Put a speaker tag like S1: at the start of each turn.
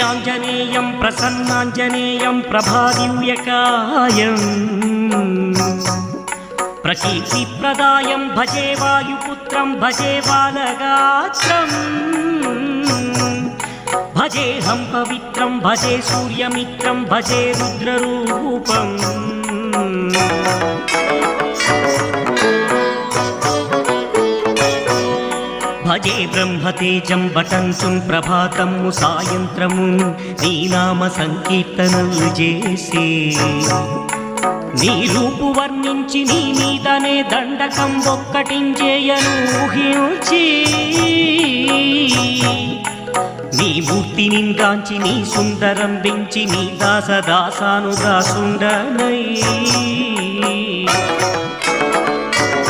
S1: శ్రీయాంజనేయం ప్రసన్నాంజనేయం ప్రభాదివ్యకాయం ప్రకీర్తిప్రదాయం భజే వాయుపుత్రం భజే బాలగాత్రం భజేహం పవిత్రం భజే సూర్యమిత్రం భజే రుద్రరూపం భజే బ్రహ్మతేజం బటంచుం ప్రభాతము సాయంత్రము నీ నామ సంకీర్తనలు చేసే నీ రూపు వర్ణించి నీ మీదనే దండకం ఒక్కటించేయను ఊహించి నీ మూర్తి నింగాంచి నీ సుందరం పెంచి నీ దాసదాసాను దాసుండనై